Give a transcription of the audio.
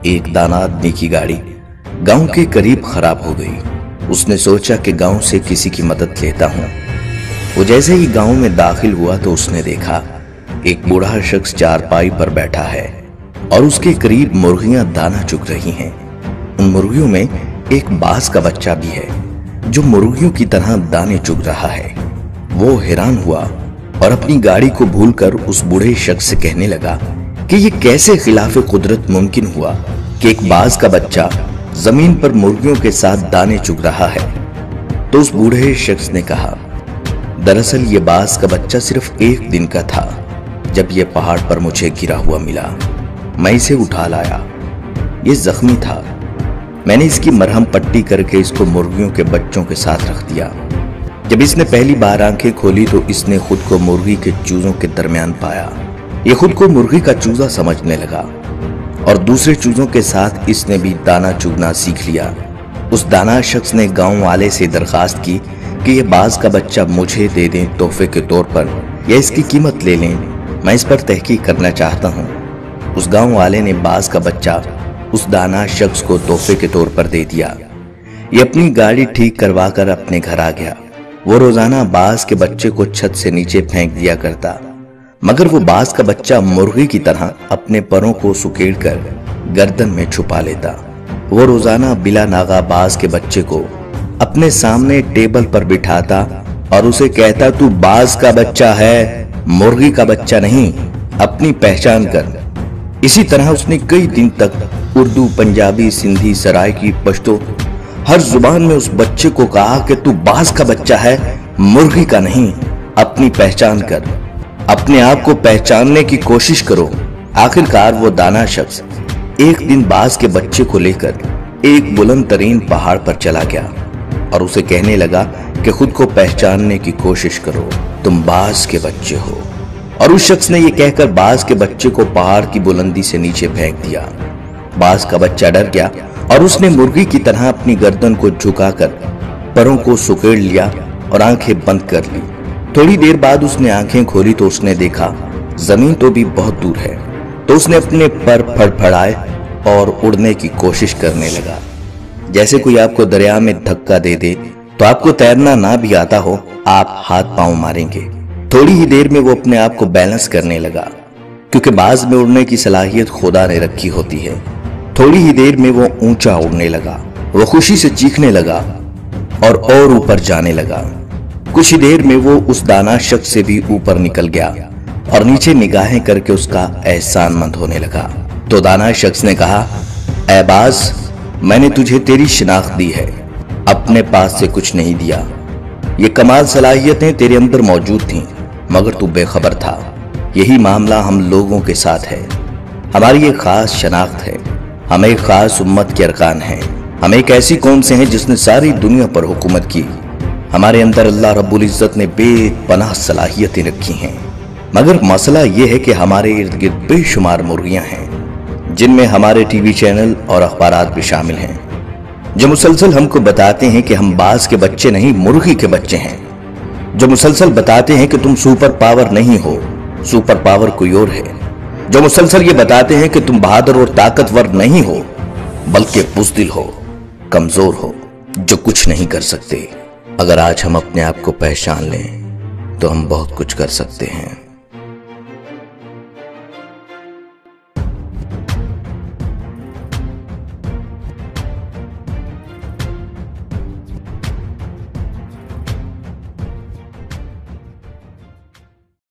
ایک दाना आदमी की गाड़ी गांव के करीब खराब हो गई। उसने सोचा कि गांव से किसी की मदद लेता हूं। वो जैसे ही गांव में दाखिल हुआ तो उसने देखा एक बूढ़ा शख्स चारपाई पर बैठा है और उसके करीब मुर्गियां दाना चुग रही हैं। उन मुर्गियों में एक बाज का बच्चा भी है जो मुर्गियों की तरह दाने चुग रहा है। वो हैरान हुआ और अपनी गाड़ी को भूलकर उस बूढ़े शख्स से कहने लगा कि ये कैसे खिलाफे कुदरत मुमकिन हुआ कि एक बाज का बच्चा जमीन पर मुर्गियों के साथ दाने चुग रहा है। तो उस बूढ़े शख्स ने कहा, दरअसल ये बाज का बच्चा सिर्फ एक दिन का था। जब ये पहाड़ पर मुझे गिरा हुआ मिला, मैं इसे उठा लाया। ये जख्मी था। मैंने इसकी मरहम पट्टी करके इसको मुर्गियों के बच्चों के साथ रख दिया। जब इसने पहली बार आंखें खोली तो इसने खुद को मुर्गी के चूजों के दरमियान पाया। ये खुद को मुर्गी का चूजा समझने लगा और दूसरे चूजों के साथ इसने भी दाना चुगना सीख लिया। उस दाना शख्स ने गांव वाले से दरखास्त की कि ये बाज का बच्चा मुझे दे दें तोहफे के तौर पर या इसकी कीमत ले लें, मैं इस पर तहकीक करना चाहता हूँ। उस गांव वाले ने बाज का बच्चा उस दाना शख्स को तोहफे के तौर पर दे दिया। ये अपनी गाड़ी ठीक करवा कर अपने घर आ गया। वो रोजाना बाज के बच्चे को छत से नीचे फेंक दिया करता, मगर वो बाज का बच्चा मुर्गी की तरह अपने परों को सुकेड़ कर गर्दन में छुपा लेता। वो रोजाना बिला नागा बाज के बच्चे को अपने सामने टेबल पर बिठाता और उसे कहता, तू बाज का बच्चा है, मुर्गी का बच्चा नहीं, अपनी पहचान कर। इसी तरह उसने कई दिन तक उर्दू, पंजाबी, सिंधी, सराइकी, पश्तो हर जुबान में उस बच्चे को कहा कि तू बाज का बच्चा है, मुर्गी का नहीं, अपनी पहचान कर, अपने आप को पहचानने की कोशिश करो। आखिरकार वो दाना शख्स एक दिन बाज के बच्चे को लेकर एक बुलंद तरीन पहाड़ पर चला गया और उसे कहने लगा कि खुद को पहचानने की कोशिश करो, तुम बाज के बच्चे हो। और उस शख्स ने यह कहकर बाज के बच्चे को पहाड़ की बुलंदी से नीचे फेंक दिया। बाज का बच्चा डर गया और उसने मुर्गी की तरह अपनी गर्दन को झुकाकर परों को सुकेड़ लिया और आंखें बंद कर ली। थोड़ी देर बाद उसने आंखें खोली तो उसने देखा जमीन तो भी बहुत दूर है। तो उसने अपने पर फड़फड़ाए और उड़ने की कोशिश करने लगा। जैसे कोई आपको दरिया में धक्का दे दे तो आपको तैरना ना भी आता हो, आप हाथ पांव मारेंगे। थोड़ी ही देर में वो अपने आप को बैलेंस करने लगा, क्योंकि बाज में उड़ने की सलाहियत खुदा ने रखी होती है। थोड़ी ही देर में वो ऊंचा उड़ने लगा। वो खुशी से चीखने लगा और ऊपर जाने लगा। कुछ ही देर में वो उस दाना शख्स से भी ऊपर निकल गया और नीचे निगाहें करके उसका एहसानमंद होने लगा। तो दाना शख्स ने कहा, ऐ बाज, मैंने तुझे तेरी शिनाख्त दी है, अपने पास से कुछ नहीं दिया। ये कमाल सलाहियतें तेरे अंदर मौजूद थीं, मगर तू बेखबर था। यही मामला हम लोगों के साथ है। हमारी एक खास शनाख्त है, हम एक खास उम्मत के अरकान हैं। हम एक ऐसी कौम से हैं जिसने सारी दुनिया पर हुकूमत की। हमारे अंदर अल्लाह रब्बुल इज्जत ने बेपनाह सलाहियतें रखी हैं, मगर मसला यह है कि हमारे इर्द गिर्द बेशुमार मुर्गियां हैं, जिनमें हमारे टीवी चैनल और अखबारात भी शामिल हैं, जो मुसलसल हमको बताते हैं कि हम बाज के बच्चे नहीं, मुर्गी के बच्चे हैं। जो मुसलसल बताते हैं कि तुम सुपर पावर नहीं हो, सुपर पावर कोई और है। जो मुसलसल ये बताते हैं कि तुम बहादुर और ताकतवर नहीं हो, बल्कि बुज़दिल हो, कमजोर हो, जो कुछ नहीं कर सकते। अगर आज हम अपने आप को पहचान लें तो हम बहुत कुछ कर सकते हैं।